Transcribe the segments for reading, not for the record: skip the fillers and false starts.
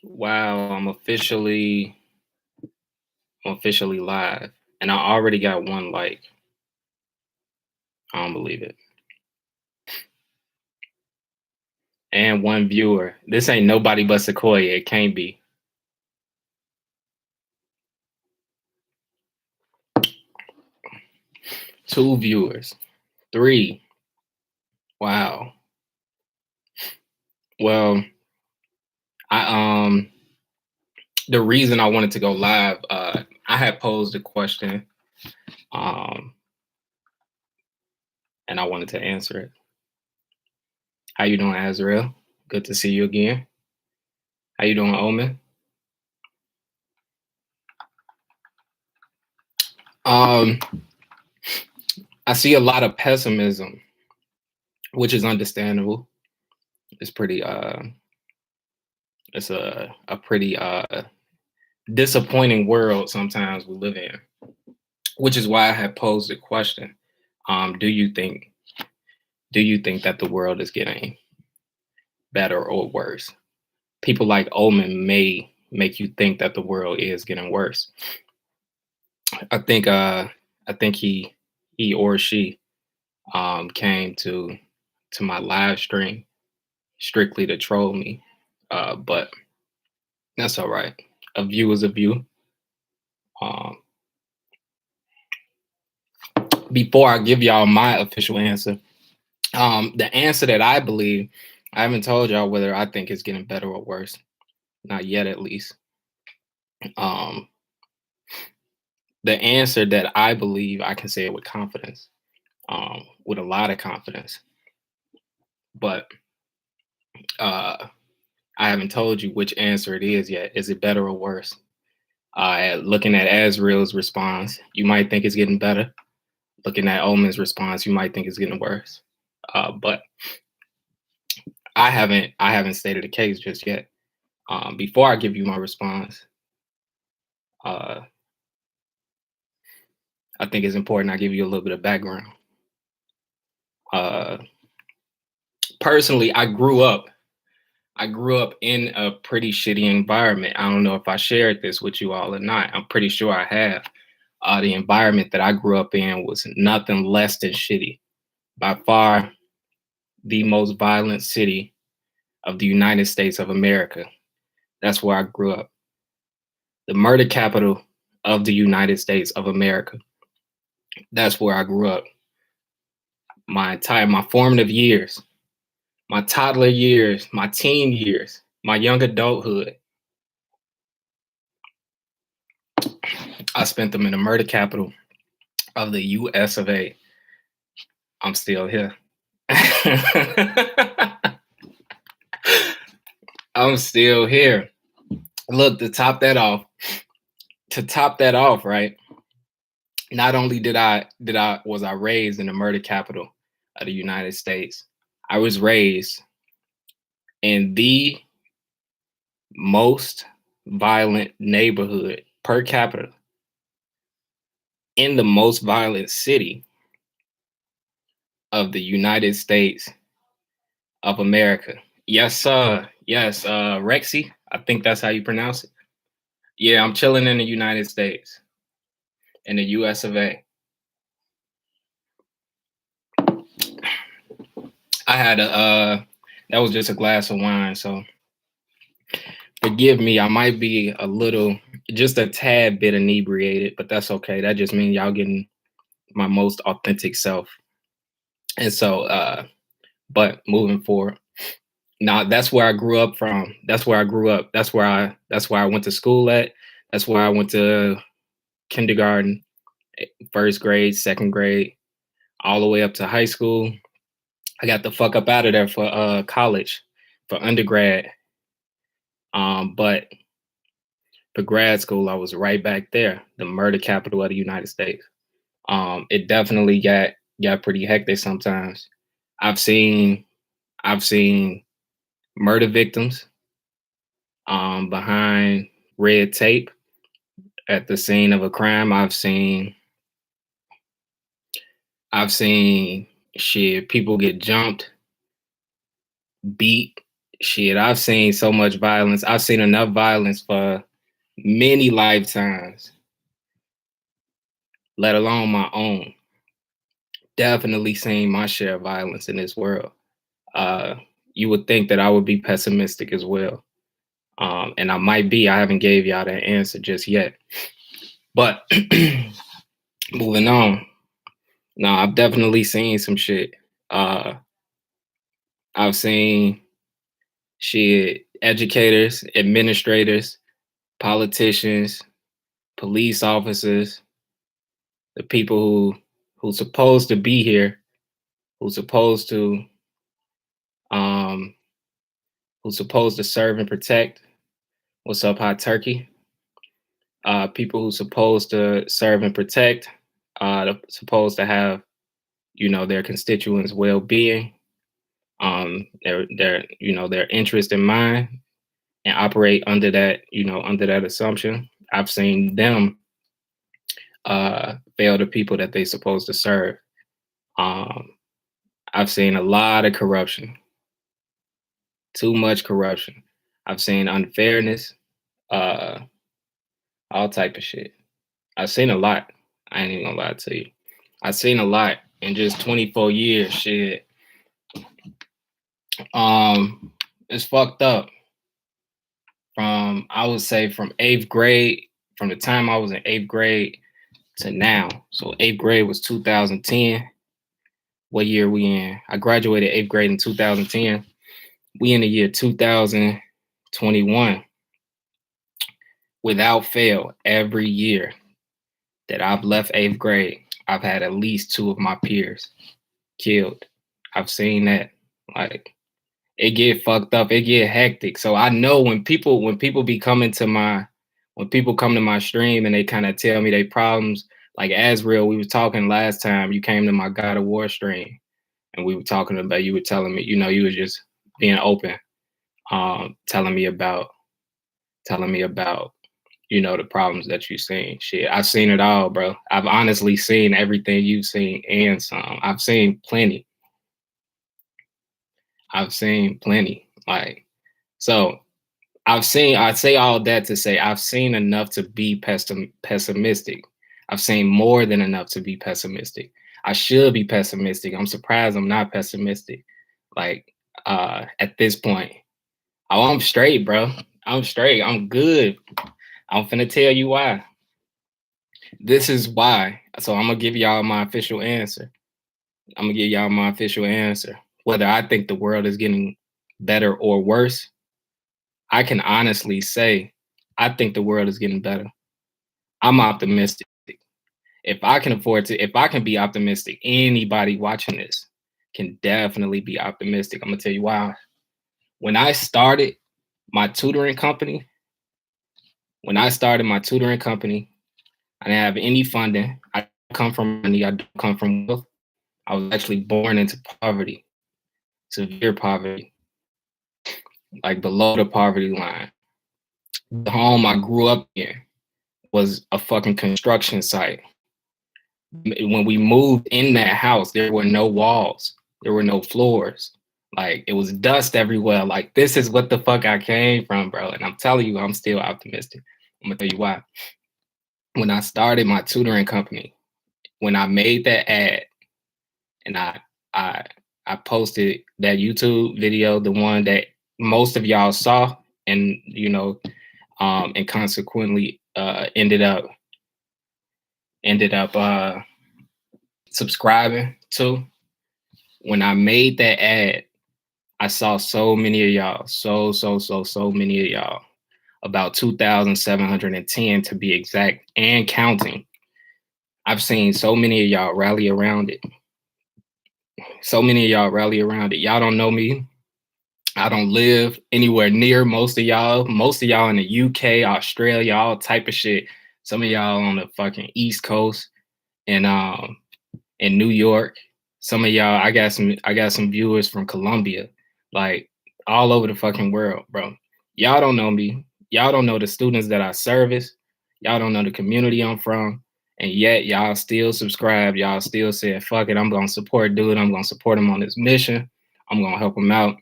Wow, I'm officially live, and I already got one like. I don't believe it. And one viewer. This ain't nobody but Sequoia. It can't be. Two viewers. Three. Wow. Well, I the reason I wanted to go live, I had posed a question, um, and I wanted to answer it. How you doing, Azrael? Good to see you again. How you doing, Omen? Um, I see a lot of pessimism, which is understandable. It's pretty it's a pretty disappointing world sometimes we live in, which is why I had posed the question. Um, do you think do you think that the world is getting better or worse? People like Omen may make you think that the world is getting worse. I think I think he or she came to my live stream strictly to troll me. But that's all right. A view is a view. Um, before I give y'all my official answer, the answer that I believe, I haven't told y'all whether I think it's getting better or worse. Not yet, at least. Um, the answer that I believe, I can say it with confidence, with a lot of confidence. But uh, I haven't told you which answer it is yet. Is it better or worse? Looking at Azriel's response, you might think it's getting better. Looking at Omen's response, you might think it's getting worse. But I haven't stated a case just yet. Before I give you my response, uh, I think it's important I give you a little bit of background. Uh, personally, I grew up in a pretty shitty environment. I don't know if I shared this with you all or not. I'm pretty sure I have. The environment that I grew up in was nothing less than shitty. By far, the most violent city of the United States of America. That's where I grew up. The murder capital of the United States of America. That's where I grew up. My formative years, my toddler years, my teen years, my young adulthood, I spent them in the murder capital of the US of A. I'm still here. I'm still here. Look, to top that off, right? Not only did I was I raised in the murder capital of the United States, I was raised in the most violent neighborhood per capita in the most violent city of the United States of America. Yes, sir. Yes, Rexy. I think that's how you pronounce it. Yeah, I'm chilling in the United States, in the US of A. I had that was just a glass of wine, so forgive me. I might be a little, just a tad bit inebriated, but that's okay. That just means y'all getting my most authentic self. And so, but moving forward, now that's where I grew up from. That's where I grew up. That's where I went to school at. That's where I went to kindergarten, first grade, second grade, all the way up to high school. I got the fuck up out of there for college, for undergrad. But for grad school, I was right back there, the murder capital of the United States. It definitely got pretty hectic sometimes. I've seen I've seen murder victims behind red tape at the scene of a crime. I've seen shit, people get jumped, beat, Shit, I've seen so much violence. I've seen enough violence for many lifetimes, let alone my own. Definitely seen my share of violence in this world. Uh, you would think that I would be pessimistic as well. And I might be. I haven't gave y'all that answer just yet. But moving on. No, I've definitely seen some shit. Uh, I've seen shit, educators, administrators, politicians, police officers, the people who's supposed to be here, who's supposed to um who's supposed to serve and protect. What's up, hot turkey? People who's supposed to serve and protect, supposed to have, their constituents' well-being, their interest in mind, and operate under that assumption. I've seen them fail the people that they supposed to serve. Um, I've seen a lot of corruption, too much corruption. I've seen unfairness, uh, all type of shit. I've seen a lot. I ain't even gonna lie to you. I've seen a lot in just 24 years. Shit. It's fucked up. I would say from eighth grade, from the time I was in eighth grade to now. So eighth grade was 2010. What year we in? I graduated eighth grade in 2010. We in the year 2021. Without fail, every year that I've left eighth grade, I've had at least two of my peers killed. I've seen that. Like, it get fucked up, it get hectic. So I know when people be coming to when people come to my stream and they kind of tell me their problems, like Azrael, we was talking last time you came to my God of War stream, and we were talking about, you were telling me, you was just being open, telling me about the problems that you've seen. Shit, I've seen it all, bro. I've honestly seen everything you've seen and some. I've seen plenty. Like, so I say all that to say I've seen enough to be pessimistic. I've seen more than enough to be pessimistic. I should be pessimistic. I'm surprised I'm not pessimistic. Like, at this point. Oh, I'm straight, bro. I'm straight. I'm good. I'm finna tell you why. This is why. So I'm gonna give y'all my official answer. Whether I think the world is getting better or worse, I can honestly say I think the world is getting better. I'm optimistic. If I can be optimistic, anybody watching this can definitely be optimistic. I'm gonna tell you why. When I started my tutoring company, I didn't have any funding. I come from money. I don't come from wealth. I was actually born into poverty, severe poverty, like below the poverty line. The home I grew up in was a fucking construction site. When we moved in that house, there were no walls, there were no floors. Like, it was dust everywhere. Like, this is what the fuck I came from, bro. And I'm telling you, I'm still optimistic. I'm gonna tell you why. When I started my tutoring company, when I made that ad and I posted that YouTube video, the one that most of y'all saw, and and consequently ended up subscribing to. When I made that ad, I saw so many of y'all, so many of y'all, about 2,710 to be exact, and counting. I've seen so many of y'all rally around it. Y'all don't know me. I don't live anywhere near most of y'all. Most of y'all in the UK, Australia, all type of shit. Some of y'all on the fucking East Coast and in New York. Some of y'all, I got some viewers from Colombia, like all over the fucking world, bro. Y'all don't know me. Y'all don't know the students that I service. Y'all don't know the community I'm from. And yet y'all still subscribe. Y'all still say, fuck it, I'm gonna support dude. I'm gonna support him on his mission. I'm gonna help him out.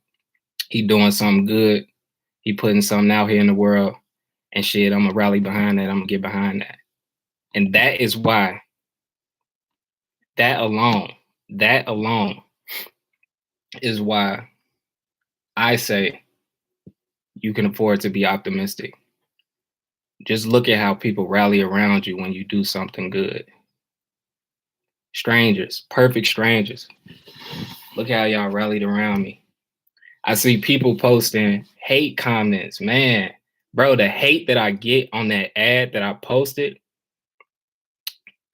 He doing something good. He putting something out here in the world, and shit, I'm gonna rally behind that. I'm gonna get behind that. And that is why that alone is why I say you can afford to be optimistic. Just look at how people rally around you when you do something good. Strangers, perfect strangers. Look how y'all rallied around me. I see people posting hate comments. Man, bro, the hate that I get on that ad that I posted,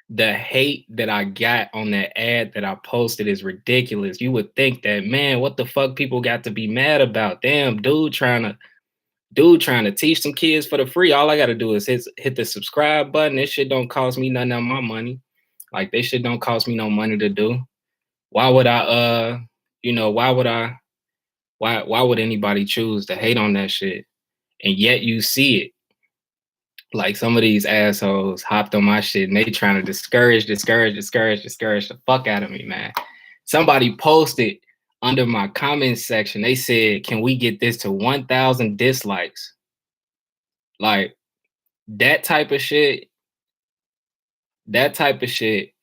the hate that I got on that ad that I posted is ridiculous. You would think that, man, what the fuck people got to be mad about? Damn, dude trying to teach some kids for the free. All I gotta do is hit the subscribe button. This shit don't cost me none of my money. Like, this shit don't cost me no money to do. Why would I why would anybody choose to hate on that shit? And yet you see it. Like, some of these assholes hopped on my shit and they trying to discourage the fuck out of me, man. Somebody posted under my comment section, they said, can we get this to 1,000 dislikes? Like, that type of shit,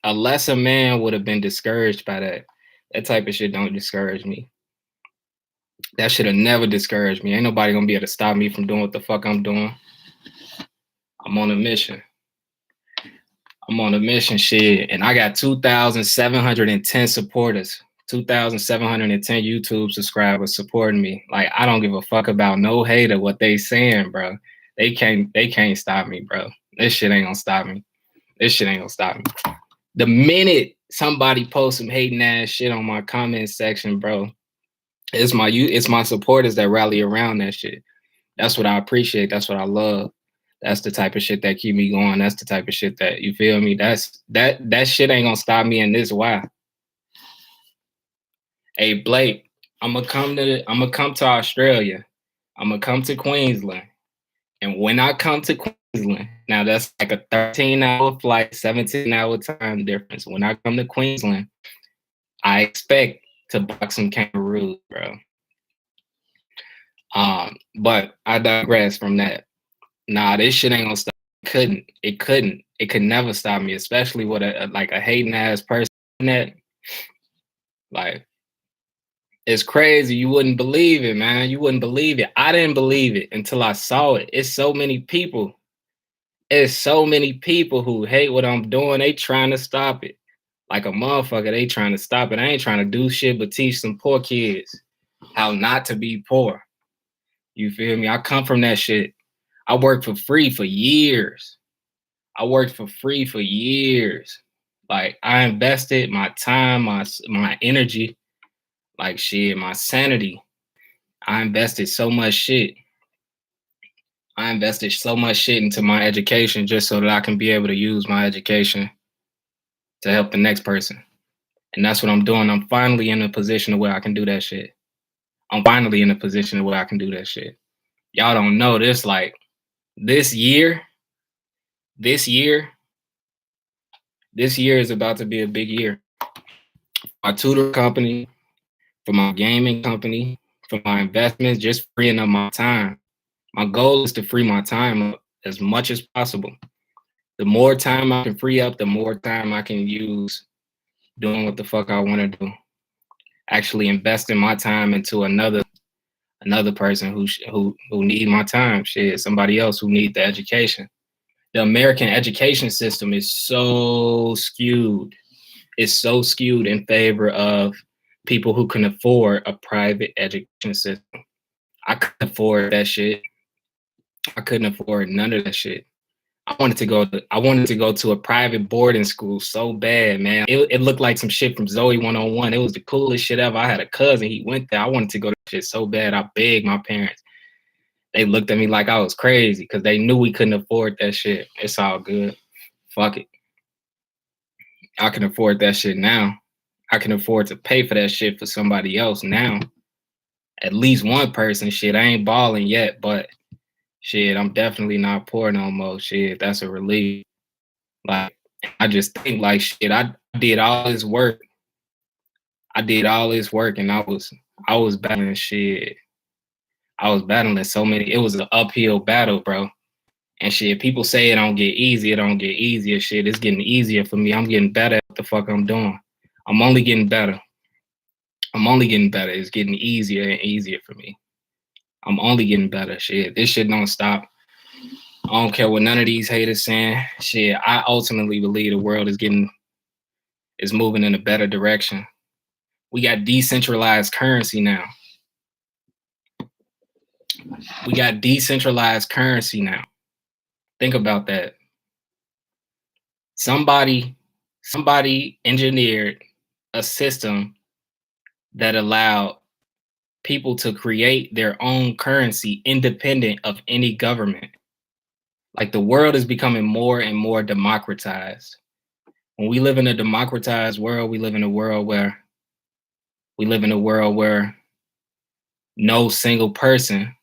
a lesser man would have been discouraged by that. That type of shit don't discourage me. That should have never discouraged me. Ain't nobody gonna be able to stop me from doing what the fuck I'm doing. I'm on a mission. Shit. And I got 2,710 supporters, 2,710 YouTube subscribers supporting me. Like, I don't give a fuck about no hater, what they saying, bro. They can't stop me, bro. This shit ain't gonna stop me. The minute somebody posts some hating ass shit on my comment section, bro, it's my supporters that rally around that shit. That's what I appreciate. That's what I love. That's the type of shit that keep me going. That's the type of shit that, you feel me? That shit ain't gonna stop me in this why. Hey Blake, I'm gonna come to Australia. I'm gonna come to Queensland. And when I come to Queensland, now that's like a 13-hour flight, 17-hour time difference. When I come to Queensland, I expect to box some kangaroos, bro. But I digress from that. Nah, this shit ain't gonna stop. It could never stop me, especially with a hating ass person that, like, it's crazy. You wouldn't believe it, man. You wouldn't believe it. I didn't believe it until I saw it. It's so many people who hate what I'm doing. They trying to stop it. Like a motherfucker, they trying to stop it. I ain't trying to do shit but teach some poor kids how not to be poor. You feel me? I come from that shit. I worked for free for years. Like, I invested my time, my energy, like shit, my sanity. I invested so much shit. Into my education just so that I can be able to use my education to help the next person. And that's what I'm doing. I'm finally in a position where I can do that shit. Y'all don't know this, like, this year is about to be a big year. My tutor company, for my gaming company, for my investments, just freeing up my time. My goal is to free my time up as much as possible. The more time I can free up, the more time I can use doing what the fuck I want to do. Actually investing my time into another person who need my time. Shit, somebody else who need the education. The American education system is so skewed. It's so skewed in favor of people who can afford a private education system. I couldn't afford that shit. I couldn't afford none of that shit. I wanted to go to a private boarding school so bad, man. It looked like some shit from Zoe 101. It was the coolest shit ever. I had a cousin, he went there. I wanted to go to shit so bad. I begged my parents. They looked at me like I was crazy because they knew we couldn't afford that shit. It's all good. Fuck it. I can afford that shit now. I can afford to pay for that shit for somebody else now. At least one person. Shit, I ain't balling yet, but shit, I'm definitely not poor no more. Shit, that's a relief. Like, I just think, like, shit, I did all this work. And I was battling shit. I was battling so many. It was an uphill battle, bro. And shit, people say it don't get easy. It don't get easier. Shit, it's getting easier for me. I'm getting better at what the fuck I'm doing. I'm only getting better. I'm only getting better. It's getting easier and easier for me. I'm only getting better. Shit, this shit don't stop. I don't care what none of these haters saying. Shit, I ultimately believe the world is moving in a better direction. We got decentralized currency now. We got decentralized currency now. Think about that. Somebody engineered a system that allowed people to create their own currency independent of any government. Like, the world is becoming more and more democratized. When we live in a democratized world, we live in a world where no single person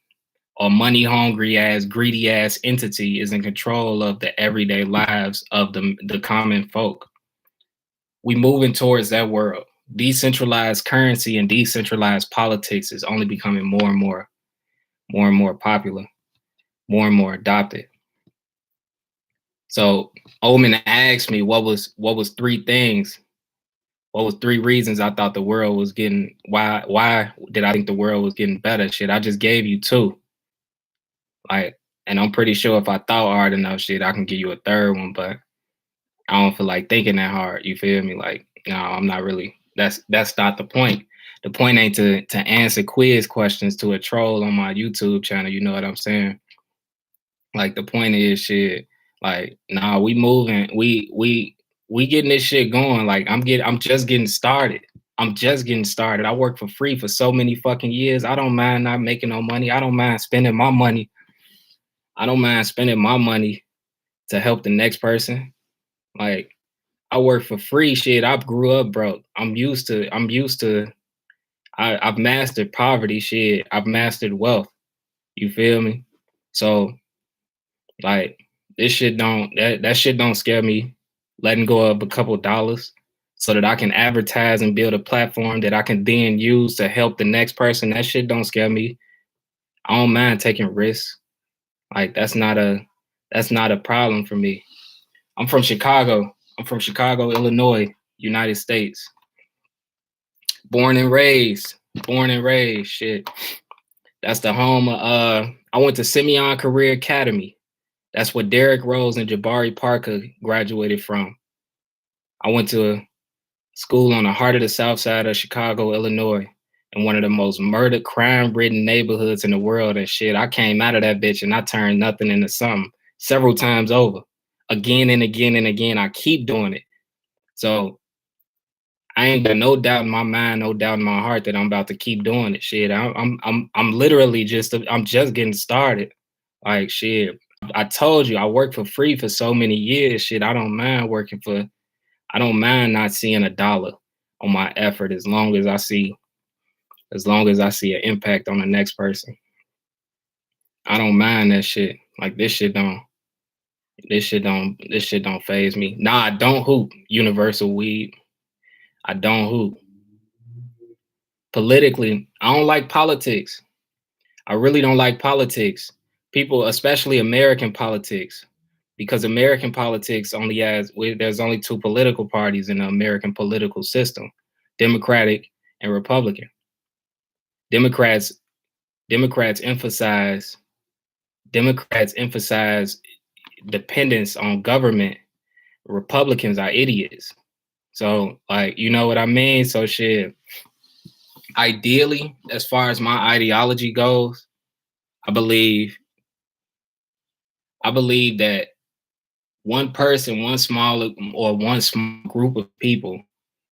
or money hungry ass, greedy ass entity is in control of the everyday lives of the common folk. We moving towards that world. Decentralized currency and decentralized politics is only becoming more and more popular, more and more adopted. So Omen asked me what was 3 things. What was 3 reasons I thought the world was getting, why did I think the world was getting better? Shit, I just gave you 2. Like, and I'm pretty sure if I thought hard enough, shit, I can give you a 3rd one, but I don't feel like thinking that hard. You feel me? Like, no, I'm not really. That's not the point. The point ain't to answer quiz questions to a troll on my YouTube channel. You know what I'm saying? Like, the point is, shit. Like, nah, we moving. We getting this shit going. Like, I'm just getting started. I'm just getting started. I worked for free for so many fucking years. I don't mind not making no money. I don't mind spending my money. I don't mind spending my money to help the next person. Like, I work for free. Shit, I grew up broke. I've mastered poverty. Shit, I've mastered wealth. You feel me? So, like, that shit don't scare me. Letting go of a couple dollars so that I can advertise and build a platform that I can then use to help the next person. That shit don't scare me. I don't mind taking risks. Like, that's not a problem for me. I'm from Chicago. Illinois, United States. Born and raised. Shit. That's the home of, I went to Simeon Career Academy. That's what Derrick Rose and Jabari Parker graduated from. I went to a school on the heart of the South Side of Chicago, Illinois, in one of the most murder, crime-ridden neighborhoods in the world. And shit, I came out of that bitch and I turned nothing into something several times over. Again and again and again, I keep doing it. So I ain't got no doubt in my mind, no doubt in my heart that I'm about to keep doing it. Shit, I'm literally I'm just getting started. Like, shit, I told you I worked for free for so many years. Shit, I don't mind not seeing a dollar on my effort as long as I see an impact on the next person. I don't mind that shit. Like, this shit don't faze me. Nah, I don't hoop universal weed. I don't hoop. Politically, I don't like politics. I really don't like politics. People, especially American politics, because American politics there's only 2 political parties in the American political system, Democratic and Republican. Democrats emphasize dependence on government. Republicans are idiots. So, like, you know what I mean? So shit, ideally, as far as my ideology goes, I believe that one person, one small group of people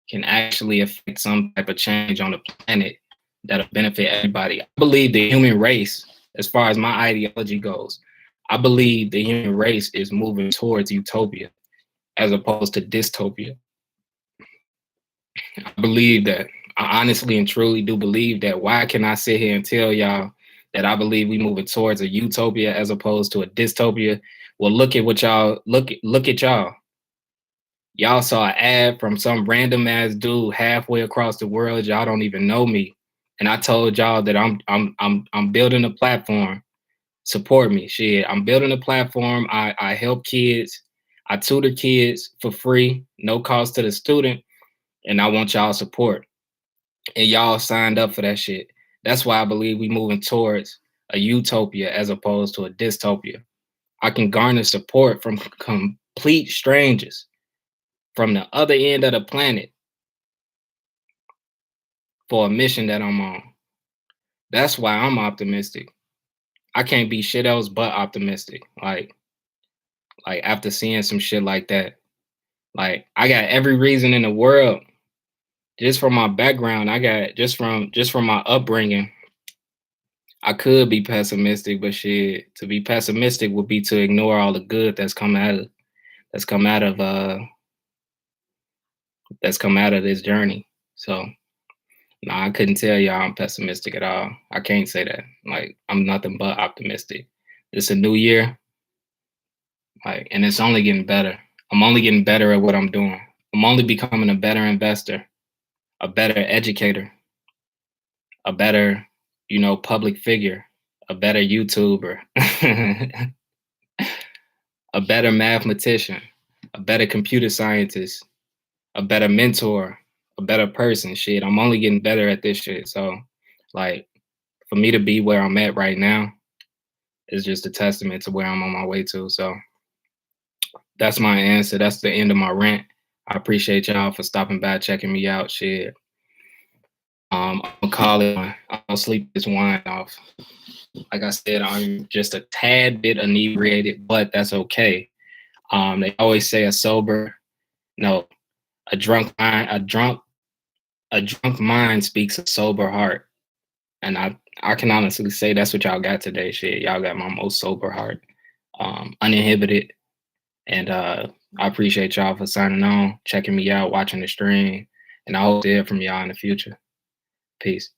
can actually affect some type of change on the planet that'll benefit everybody. I believe the human race, as far as my ideology goes, I believe the human race is moving towards utopia as opposed to dystopia. I believe that. I honestly and truly do believe that. Why can I sit here and tell y'all that I believe we moving towards a utopia as opposed to a dystopia? Well, look at what y'all look at y'all. Y'all saw an ad from some random ass dude halfway across the world. Y'all don't even know me. And I told y'all that I'm building a platform. Support me. Shit. I'm building a platform. I help kids. I tutor kids for free, no cost to the student. And I want y'all support. And y'all signed up for that shit. That's why I believe we moving towards a utopia as opposed to a dystopia. I can garner support from complete strangers from the other end of the planet for a mission that I'm on. That's why I'm optimistic. I can't be shit else but optimistic. Like after seeing some shit like that, like I got every reason in the world just from my background. I got just from my upbringing. I could be pessimistic, but shit, to be pessimistic would be to ignore all the good that's come out of that's come out of this journey. So no, I couldn't tell y'all I'm pessimistic at all. I can't say that. Like I'm nothing but optimistic. It's a new year, like, and it's only getting better. I'm only getting better at what I'm doing. I'm only becoming a better investor, a better educator, a better, public figure, a better YouTuber, a better mathematician, a better computer scientist, a better mentor, a better person. Shit, I'm only getting better at this shit. So, like, for me to be where I'm at right now is just a testament to where I'm on my way to. So, that's my answer. That's the end of my rant. I appreciate y'all for stopping by, checking me out. Shit. I'm gonna call it. I'll sleep this wine off. Like I said, I'm just a tad bit inebriated, but that's okay. They always say no, a drunk mind, a drunk mind speaks a sober heart, and I can honestly say that's what y'all got today. Shit, y'all got my most sober heart, uninhibited, and I appreciate y'all for signing on, checking me out, watching the stream, and I hope to hear from y'all in the future. Peace.